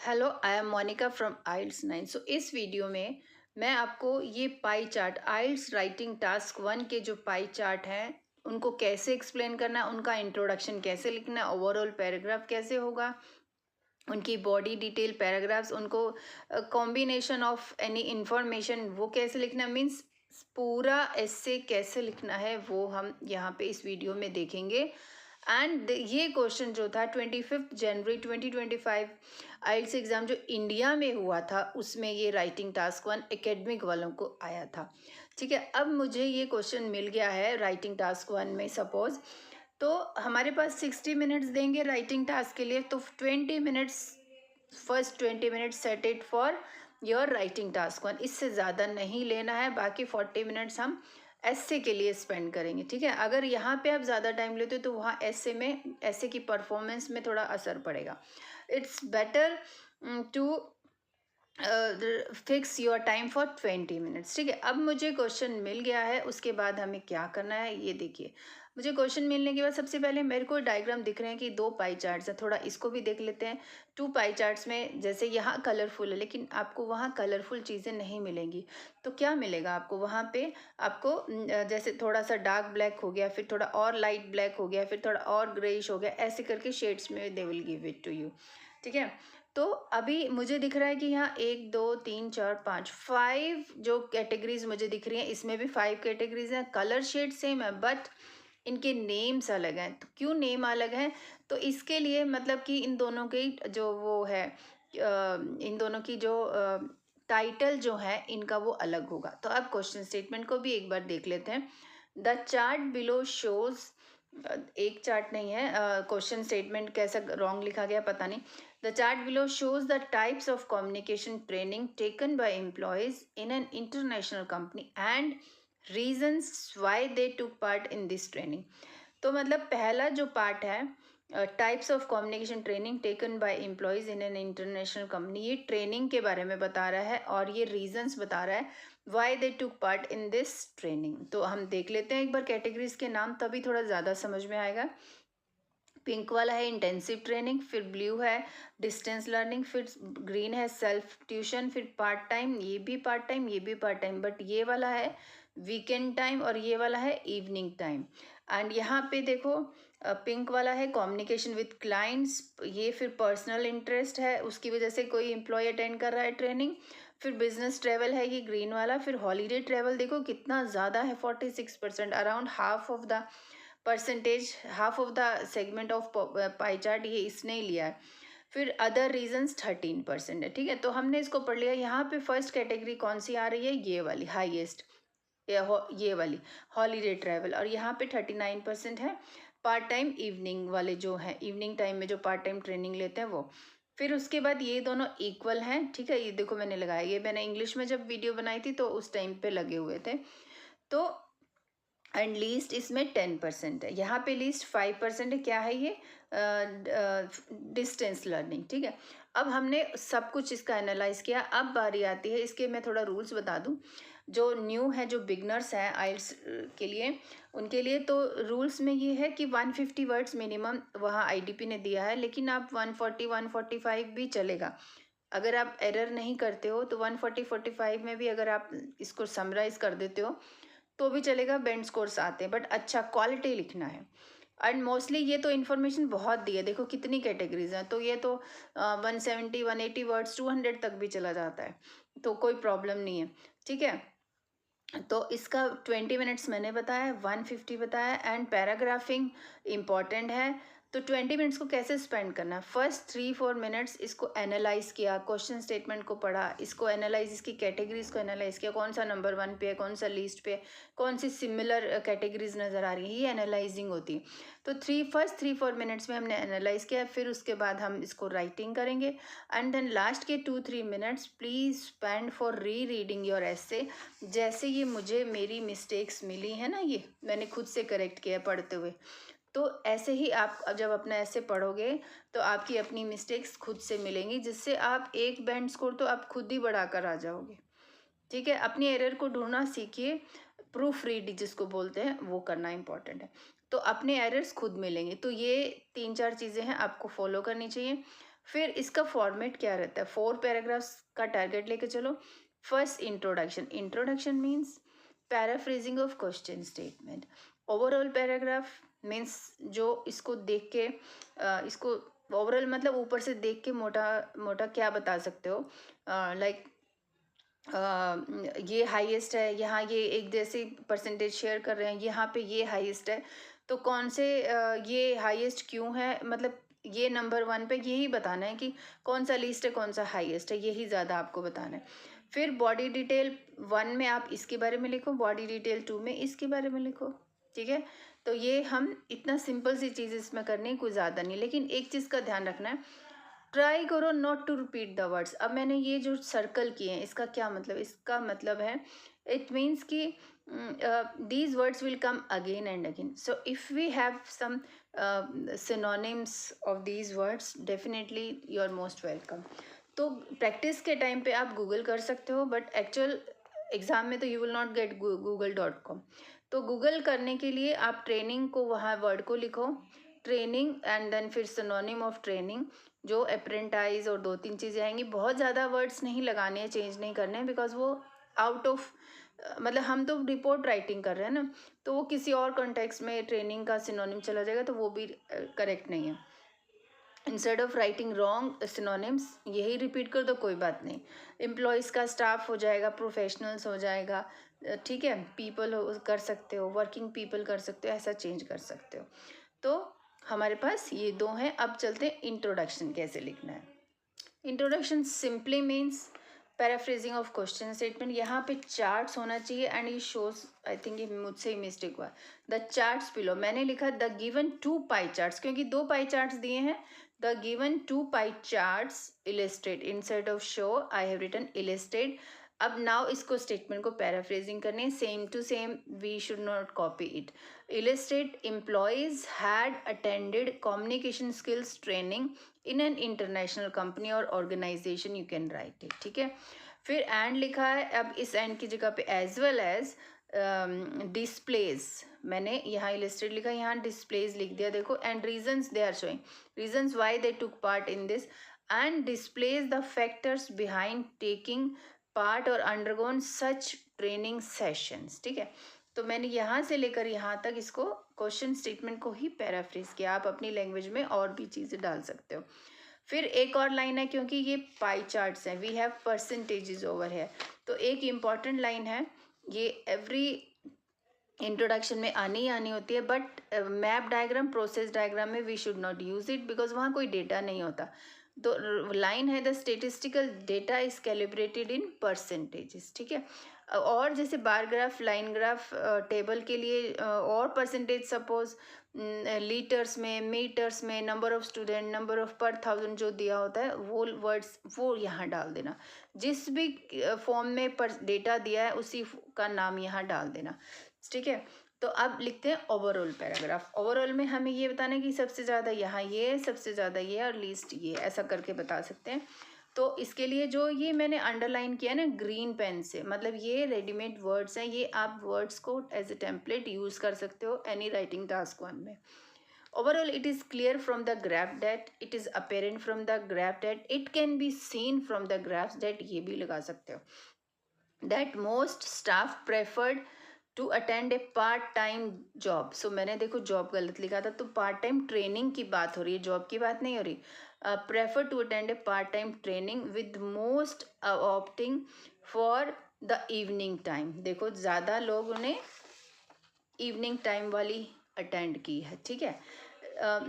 Hello, I am Monika from IELTS 9। So इस video में मैं आपको ये pie chart IELTS writing task 1 के जो पाई चार्ट हैं उनको कैसे एक्सप्लेन करना है, उनका इंट्रोडक्शन कैसे लिखना है, ओवरऑल पैराग्राफ कैसे होगा, उनकी बॉडी डिटेल पैराग्राफ्स, उनको कॉम्बिनेशन ऑफ एनी इंफॉर्मेशन वो कैसे लिखना मीन्स पूरा एस्से कैसे लिखना है वो हम यहाँ पे इस वीडियो में देखेंगे। एंड ये क्वेश्चन जो था 25 जनवरी 2025 आइल्स एग्ज़ाम जो इंडिया में हुआ था उसमें ये राइटिंग टास्क 1 एकेडमिक वालों को आया था। ठीक है, अब मुझे ये क्वेश्चन मिल गया है राइटिंग टास्क 1 में। सपोज तो हमारे पास 60 मिनट्स देंगे राइटिंग टास्क के लिए, तो 20 minutes, first 20 minutes set it for your writing task 1। इससे ज़्यादा नहीं लेना है, बाकी 40 मिनट्स हम एस्से के लिए स्पेंड करेंगे। ठीक है, अगर यहाँ पे आप ज़्यादा टाइम लेते हो तो वहाँ एस्से की परफॉर्मेंस में थोड़ा असर पड़ेगा। It's better to fix your time for 20 minutes. ठीक है, अब मुझे क्वेश्चन मिल गया है, उसके बाद हमें क्या करना है ये देखिए। मुझे क्वेश्चन मिलने के बाद सबसे पहले मेरे को डायग्राम दिख रहे हैं कि 2 पाई चार्ट्स हैं, थोड़ा इसको भी देख लेते हैं। 2 पाई चार्ट्स में जैसे यहाँ कलरफुल है लेकिन आपको वहाँ कलरफुल चीज़ें नहीं मिलेंगी। तो क्या मिलेगा आपको वहाँ पे, आपको जैसे थोड़ा सा डार्क ब्लैक हो गया, फिर थोड़ा और लाइट ब्लैक हो गया, फिर थोड़ा और ग्रेइश हो गया, ऐसे करके शेड्स में they will give it to you. ठीक है, तो अभी मुझे दिख रहा है कि यहाँ 1 2 3 4 5 5 जो कैटेगरीज मुझे दिख रही हैं, इसमें भी 5 कैटेगरीज हैं। कलर शेड सेम है बट इनके नेम्स अलग हैं। तो क्यों नेम अलग हैं? तो इसके लिए मतलब कि इन दोनों की जो वो है इन दोनों की जो टाइटल जो है इनका वो अलग होगा। तो अब क्वेश्चन स्टेटमेंट को भी एक बार देख लेते हैं। द चार्ट बिलो शोज, एक चार्ट नहीं है, क्वेश्चन स्टेटमेंट कैसा रॉन्ग लिखा गया पता नहीं। The chart below shows the types of communication training taken by employees in an international company and reasons why they took part in this training। तो मतलब पहला जो पार्ट है types of communication training taken by employees in an international company, ये training के बारे में बता रहा है और ये रीजंस बता रहा है why they took part in this training. तो हम देख लेते हैं एक बार कैटेगरीज के नाम, तभी थोड़ा ज़्यादा समझ में आएगा। पिंक वाला है इंटेंसिव ट्रेनिंग, फिर ब्लू है डिस्टेंस लर्निंग, फिर ग्रीन है सेल्फ ट्यूशन, फिर पार्ट टाइम, ये भी पार्ट टाइम ये भी पार्ट टाइम, बट ये वाला है वीकेंड टाइम और ये वाला है इवनिंग टाइम। एंड यहाँ पे देखो पिंक वाला है कम्युनिकेशन विद क्लाइंट्स, ये फिर पर्सनल इंटरेस्ट है, उसकी वजह से कोई एम्प्लॉय अटेंड कर रहा है ट्रेनिंग। फिर बिजनेस ट्रैवल है ये ग्रीन वाला, फिर हॉलीडे ट्रैवल देखो कितना ज़्यादा है 46%, around half of the percentage, half of the segment of pi chart ये इसने ही लिया है। फिर अदर रीजंस 13% है। ठीक है, तो हमने इसको पढ़ लिया। यहाँ पे फर्स्ट कैटेगरी कौन सी आ रही है, ये वाली हाईएस्ट, ये वाली हॉलीडे ट्रैवल, और यहाँ पे 39% है पार्ट टाइम इवनिंग वाले जो हैं, इवनिंग टाइम में जो पार्ट टाइम ट्रेनिंग लेते हैं वो। फिर उसके बाद ये दोनों इक्वल हैं। ठीक है, ये देखो मैंने लगाया, ये मैंने इंग्लिश में जब वीडियो बनाई थी तो उस टाइम पे लगे हुए थे। तो एंड लीस्ट इसमें 10% है, यहाँ पे लीस्ट 5% है। क्या है ये, डिस्टेंस लर्निंग। ठीक है, अब हमने सब कुछ इसका एनालाइज किया। अब बारी आती है इसके, मैं थोड़ा रूल्स बता दूं जो न्यू है, जो बिगनर्स हैं आइल्स के लिए, उनके लिए। तो रूल्स में ये है कि 150 वर्ड्स मिनिमम वहाँ आईडीपी ने दिया है, लेकिन आप 140 145 भी चलेगा। अगर आप एरर नहीं करते हो तो 140 45 में भी अगर आप इसको समराइज कर देते हो तो भी चलेगा, बेंड स्कोर्स आते हैं, बट अच्छा क्वालिटी लिखना है। एंड मोस्टली ये तो इन्फॉर्मेशन बहुत दी है, देखो कितनी कैटेगरीज हैं, तो ये तो 170 180 वर्ड्स 200 तक भी चला जाता है, तो कोई प्रॉब्लम नहीं है। ठीक है, तो इसका 20 मिनट्स मैंने बताया, 150 बताया। एंड पैराग्राफिंग इम्पॉर्टेंट है, तो 20 मिनट्स को कैसे स्पेंड करना है, फर्स्ट 3-4 मिनट्स इसको एनालाइज किया, क्वेश्चन स्टेटमेंट को पढ़ा, इसको एनालाइज, इसकी कैटेगरीज को एनालाइज किया, कौन सा नंबर 1 पे है, कौन सा लीस्ट पे, कौन सी सिमिलर कैटेगरीज नज़र आ रही है, ये एनालाइजिंग होती है। तो फर्स्ट 3-4 मिनट्स में हमने एनालाइज किया, फिर उसके बाद हम इसको राइटिंग करेंगे। एंड देन लास्ट के 2-3 minutes please spend for rereading your essay. जैसे ये मुझे मेरी मिस्टेक्स मिली है ना, ये मैंने खुद से करेक्ट किया पढ़ते हुए, तो ऐसे ही आप जब अपना ऐसे पढ़ोगे तो आपकी अपनी मिस्टेक्स खुद से मिलेंगी, जिससे आप एक बैंड स्कोर तो आप खुद ही बढ़ाकर आ जाओगे। ठीक है, अपनी एरर को ढूंढना सीखिए, प्रूफ रीड जिसको बोलते हैं वो करना इंपॉर्टेंट है, तो अपने एरर्स खुद मिलेंगे। तो ये 3-4 चीज़ें हैं आपको फॉलो करनी चाहिए। फिर इसका फॉर्मेट क्या रहता है, 4 पैराग्राफ्स का टारगेट लेके चलो। First introduction, introduction means paraphrasing of question statement. Overall paragraph means जो इसको देख के इसको ओवरऑल मतलब ऊपर से देख के मोटा मोटा क्या बता सकते हो, लाइक ये हाईएस्ट है, यहाँ ये एक जैसे परसेंटेज शेयर कर रहे हैं, यहाँ पे ये हाईएस्ट है, तो कौन से ये हाईएस्ट क्यों है, मतलब ये नंबर 1 पे यही बताना है कि कौन सा लीस्ट है कौन सा हाईएस्ट है, यही ज़्यादा आपको बताना है। फिर बॉडी डिटेल 1 में आप इसके बारे में लिखो, बॉडी डिटेल 2 में इसके बारे में लिखो, ठीक है। तो ये हम इतना सिंपल सी चीज़ इसमें करनी है, कोई ज़्यादा नहीं, लेकिन एक चीज़ का ध्यान रखना है, ट्राई करो not to repeat the words. अब मैंने ये जो सर्कल किए हैं इसका क्या मतलब, इसका मतलब है इट मीन्स कि these words will come again and again, so if we have some synonyms of these words, definitely you are most welcome। तो प्रैक्टिस के टाइम पे आप गूगल कर सकते हो, बट एक्चुअल एग्जाम में तो you will not gate google.com। तो गूगल करने के लिए आप ट्रेनिंग को वहाँ वर्ड को लिखो, ट्रेनिंग एंड देन फिर सिनोनिम ऑफ ट्रेनिंग, जो अप्रेंटाइज और 2-3 चीज़ें आएंगी। बहुत ज़्यादा वर्ड्स नहीं लगाने हैं, चेंज नहीं करने हैं, बिकॉज वो आउट ऑफ मतलब हम तो रिपोर्ट राइटिंग कर रहे हैं ना, तो वो किसी और कॉन्टेक्स्ट में ट्रेनिंग का सिनोनिम चला जाएगा, तो वो भी करेक्ट नहीं है। Instead of writing wrong synonyms यही रिपीट कर दो, कोई बात नहीं। एम्प्लॉयज़ का स्टाफ हो जाएगा, प्रोफेशनल्स हो जाएगा, ठीक है, पीपल कर सकते हो, वर्किंग पीपल कर सकते हो, ऐसा चेंज कर सकते हो। तो हमारे पास ये 2 हैं। अब चलते हैं इंट्रोडक्शन कैसे लिखना है। Introduction simply means paraphrasing of question statement. यहाँ पे चार्ट्स होना चाहिए एंड ये शोज, आई थिंक ये मुझसे ही मिस्टेक हुआ, द चार्ट्स बिलो मैंने लिखा द गिवन 2 पाई चार्ट्स, क्योंकि 2 पाई चार्ट्स दिए हैं। The given 2 pie charts illustrate, instead of show I have written illustrate. अब नाउ इसको स्टेटमेंट को पैराफ्रेजिंग करनी है, same to same, we should not copy it. Illustrate employees had attended communication skills training in an international company और organisation, you can write it, ठीक है। फिर and लिखा है, अब इस एंड की जगह पे एज वेल एज डिस्प्लेज, मैंने यहाँ इलिस्ट्रेट लिखा, यहाँ डिस्प्लेज लिख दिया, देखो। And reasons they are showing, reasons why they took part in this, and displays the factors behind taking part or undergone such training sessions, ठीक है। तो मैंने यहाँ से लेकर यहाँ तक इसको क्वेश्चन स्टेटमेंट को ही पैराफ्रेज किया, आप अपनी लैंग्वेज में और भी चीज़ें डाल सकते हो। फिर एक और लाइन है, क्योंकि ये पाई चार्ट्स हैं, वी हैव परसेंटेजेस ओवर है, तो एक इम्पॉर्टेंट लाइन है, ये एवरी इंट्रोडक्शन में आनी ही आनी होती है, but map diagram, process diagram में we should not use it, because वहाँ कोई डेटा नहीं होता। तो लाइन है, the statistical data is calibrated in percentages, ठीक है। और जैसे bar graph, line graph, table के लिए और परसेंटेज, सपोज लीटर्स में, मीटर्स में, number of student, number of per 1000 जो दिया होता है, वो वर्ड्स वो यहाँ डाल देना। जिस भी फॉर्म में पर डेटा दिया है उसी का नाम यहाँ डाल देना, ठीक है। तो अब लिखते हैं ओवरऑल पैराग्राफ। ओवरऑल में हमें ये बताना है कि सबसे ज़्यादा यहाँ ये है, सबसे ज़्यादा ये है, और लीस्ट ये, ऐसा करके बता सकते हैं। तो इसके लिए जो ये मैंने अंडरलाइन किया ना ग्रीन पेन से, मतलब ये रेडीमेड वर्ड्स हैं, ये आप वर्ड्स को एज ए टेम्पलेट यूज़ कर सकते हो एनी राइटिंग टास्क 1 में। Overall, it is clear from the graph that, it is apparent from the graph that, it can be seen from the graphs that, ये भी लगा सकते हो, that most staff preferred to attend a part time job। so मैंने देखो job गलत लिखा था, तो पार्ट टाइम ट्रेनिंग की बात हो रही है, जॉब की बात नहीं हो रही। Prefer to attend a part time training with most opting for the evening time, देखो ज़्यादा लोगों ने इवनिंग टाइम वाली अटेंड की है, ठीक है।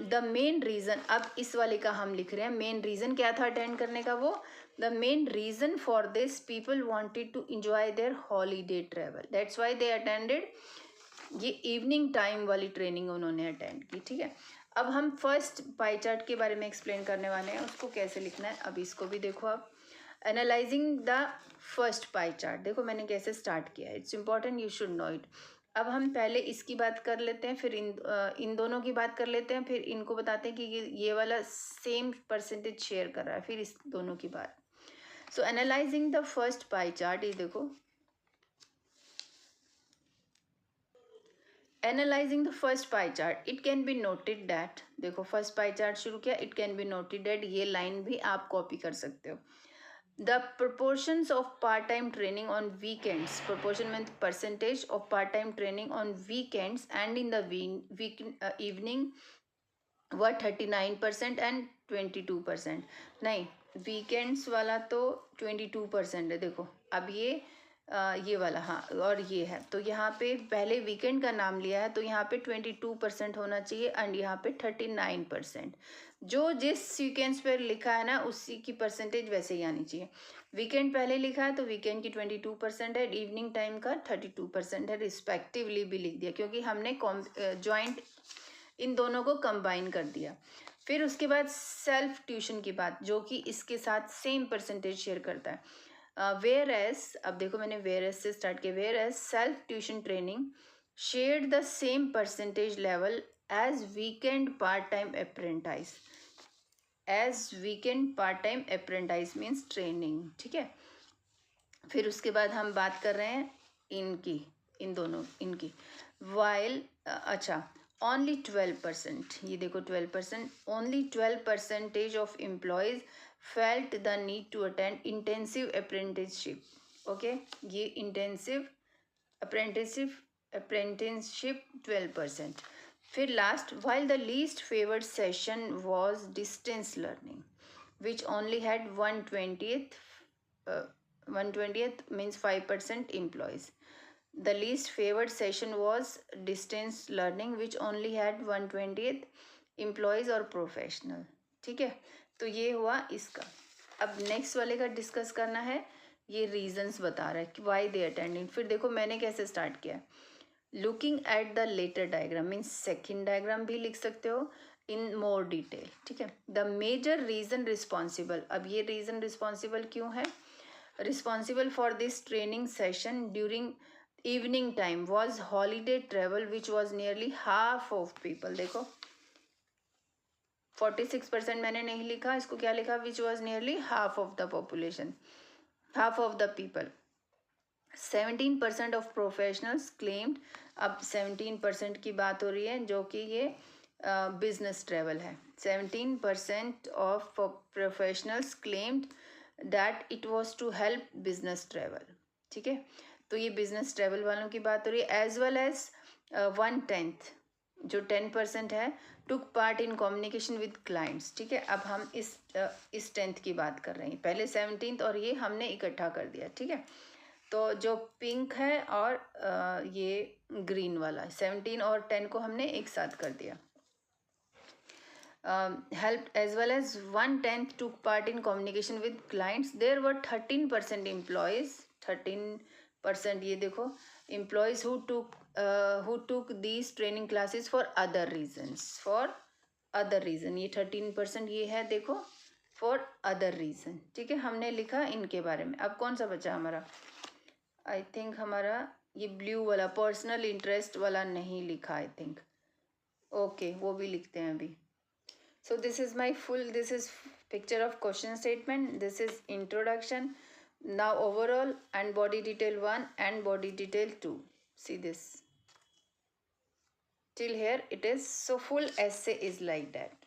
द मेन रीज़न, अब इस वाले का हम लिख रहे हैं, मेन रीज़न क्या था अटेंड करने का, वो the main reason for this, people wanted to enjoy their holiday travel, that's why they attended, ये इवनिंग टाइम वाली ट्रेनिंग उन्होंने अटेंड की, ठीक है। अब हम फर्स्ट पाई चार्ट के बारे में एक्सप्लेन करने वाले हैं, उसको कैसे लिखना है, अब इसको भी देखो आप। Analysing the first pie chart, देखो मैंने कैसे स्टार्ट किया है, it's important, you should know it. अब हम पहले इसकी बात कर लेते हैं, फिर इन दोनों की बात कर लेते हैं, फिर इनको बताते हैं कि ये वाला सेम परसेंटेज शेयर कर रहा है, फिर इस दोनों की बात। So analysing the first pie chart, ये देखो, analysing the first pie chart it can be noted that, देखो फर्स्ट पाई चार्ट शुरू किया, it can be noted that, ये लाइन भी आप कॉपी कर सकते हो. The proportions of part-time training on weekends, proportion means percentage of part-time training on weekends and in the evening were 39% and 22%. नहीं, weekends वाला तो 22% है. देखो अब ये वाला, हाँ, और ये है, तो यहाँ पे पहले वीकेंड का नाम लिया है तो यहाँ पे 22% होना चाहिए एंड यहाँ पे 39%. जो जिस सीक्वेंस पर लिखा है ना उसी की परसेंटेज वैसे ही आनी चाहिए. वीकेंड पहले लिखा है तो वीकेंड की 22% है, इवनिंग टाइम का 32% है, रिस्पेक्टिवली भी लिख दिया क्योंकि हमने जॉइंट इन दोनों को कंबाइन कर दिया. फिर उसके बाद सेल्फ ट्यूशन की बात जो कि इसके साथ सेम परसेंटेज शेयर करता है. वेयर एस, अब देखो मैंने वेयर एस से स्टार्ट किया, whereas self tuition training shared the same percentage level as weekend part time apprentice. As weekend part time apprentice means training. ठीक है. फिर उसके बाद हम बात कर रहे हैं इनकी, इन दोनों इनकी. वाइल अच्छा, ओनली 12%, ये देखो 12%, only 12% of employees felt the need to attend intensive apprenticeship. Okay, ये इंटेंसिव अप्रेंटिसशिप 12%. फिर last, while the least favoured session was distance learning which only had 1/20th means 5% employees. The least favored session was distance learning which only had 1/20th employees or professional. ठीक है, तो ये हुआ इसका. अब next वाले का डिस्कस करना है. ये रीजंस बता रहा है कि वाई दे अटेंडिंग. फिर देखो मैंने कैसे स्टार्ट किया. Looking at the latter diagram means second diagram भी लिख सकते हो इन मोर डिटेल. ठीक है. द मेजर रीजन रिस्पॉन्सिबल, अब ये रीजन रिस्पॉन्सिबल क्यों है, responsible for this training session during evening time was holiday travel which was nearly half of people. देखो 46% मैंने नहीं लिखा, इसको क्या लिखा, which was nearly half of the population, half of the people. 17% of professionals claimed, अब 17% की बात हो रही है जो कि ये बिजनेस ट्रेवल है. 17% of professionals claimed that it was to help business travel. ठीक है, तो ये बिजनेस ट्रेवल वालों की बात हो रही है. एज वेल एज 1/10 जो 10% है टुक part in communication with clients. ठीक है, अब हम इस 10th की बात कर रहे हैं. पहले 17th और ये हमने इकट्ठा कर दिया. ठीक है, तो जो पिंक है और ये ग्रीन वाला 17 और 10 को हमने एक साथ कर दिया. helped as well as 1/10 took part in communication with clients. There were 13% employees, 13% ये देखो employees who took these training classes for other reasons, for other reason. ये 13% ये है देखो for other reason. ठीक है, हमने लिखा इनके बारे में. अब कौन सा बचा हमारा, आई थिंक हमारा ये ब्लू वाला पर्सनल इंटरेस्ट वाला नहीं लिखा आई थिंक. ओके, वो भी लिखते हैं अभी. So this is my this is picture of question statement, this is introduction, now overall and body detail 1 and body detail 2. See this till here it is. So full essay is like that.